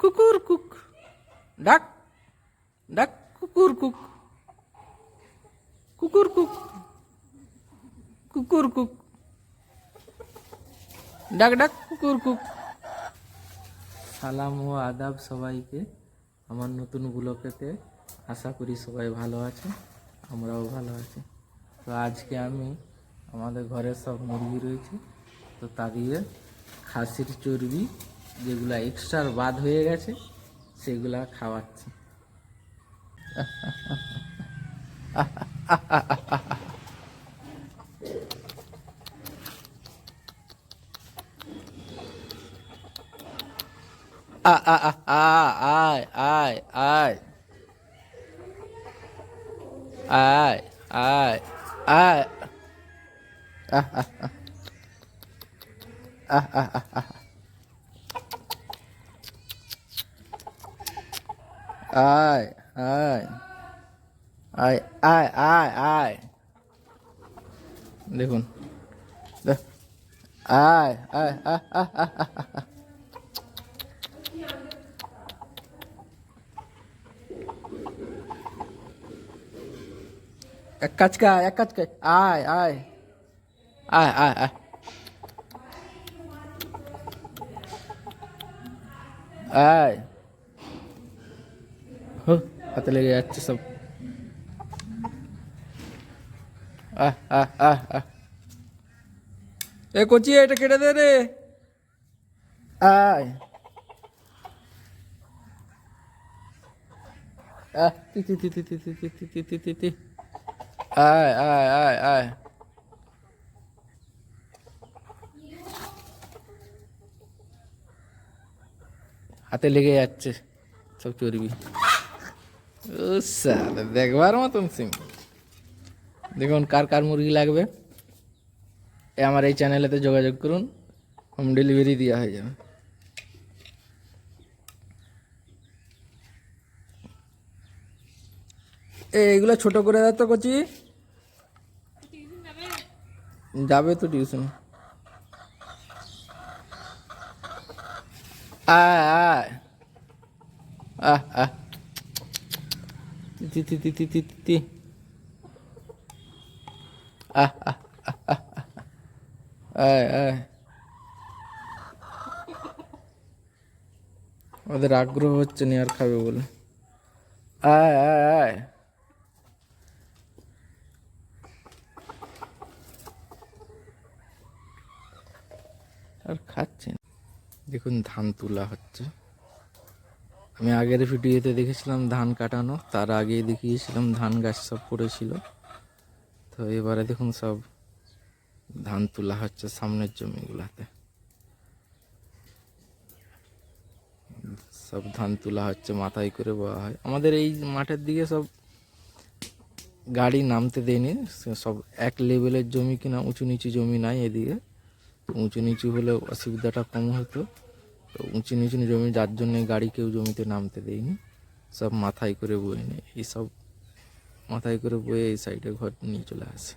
কুকুর কুক, ডাক ডাক কুকুর কুক, কুকুর কুক, কুকুর কুক, ডাক ডাক কুকুর কুক। সালাম ও আদাব সবাইকে আমার নতুন ব্লগেতে। আশা করি সবাই ভালো আছে, আমরাও ভালো আছি। তো আজকে আমি আমাদের ঘরে সব মুরগি রয়েছে, তো তা দিয়ে খাসির চর্বি যেগুলা এক্সট্রা বাদ হয়ে গেছে সেগুলা খাওয়াচ্ছি। আয় আয় আয় আয় আয় আয় আয় আয় আয় আয় আয় আয়, দেখুন আয় আয় এক কাজ কর আয় আয় আয় আয় আয় আয়, হাতে লেগে যাচ্ছে সব। এ কচি, এটা কেটে দে রে। আয় তি তি তি তি তি তি তি তি তি তি তি, আয় আয় আয় আয়, হাতে লেগে যাচ্ছে সব চর্বি। ও স্যার, দেখবার মতন সিম। দেখুন কার কার মুরগি লাগবে আমার এই চ্যানেলেতে যোগাযোগ করুন, হোম ডেলিভারি দেওয়া হয়ে যাবে। এইগুলো ছোট করে দাও তো কচি, যাবে তো টিউশন। আয় আয় তি তি তি তি তি তি, আয় আয়। ওদের আগ্রহ হচ্ছে নি আর খাবে বলে। আয় আয় আয়, আর খাচ্ছে। দেখুন ধান তোলা হচ্ছে। আমি আগের ভিডিওতে দেখেছিলাম ধান কাটানো, তার আগে দেখিয়েছিলাম ধান গাছ সব পড়েছিল। তো এবারে দেখুন সব ধান তোলা হচ্ছে সামনের জমিগুলাতে। সব ধান তোলা হচ্ছে, মাথায় করে বওয়া হয়। আমাদের এই মাঠের দিকে সব গাড়ি নামতে দেয়নি, সব এক লেভেলের জমি কিনা, উঁচু নিচু জমি নাই এদিকে। উঁচু নিচু হলে অসুবিধাটা কম হতো, তো উঁচু নিচু জমি যার জন্য গাড়ি কেউ জমিতে নামতে দেয়নি, সব মাথায় করে বয়ে নেয়। এইসব মাথায় করে বয়ে এই সাইডে ঘর নিয়ে চলে আসে।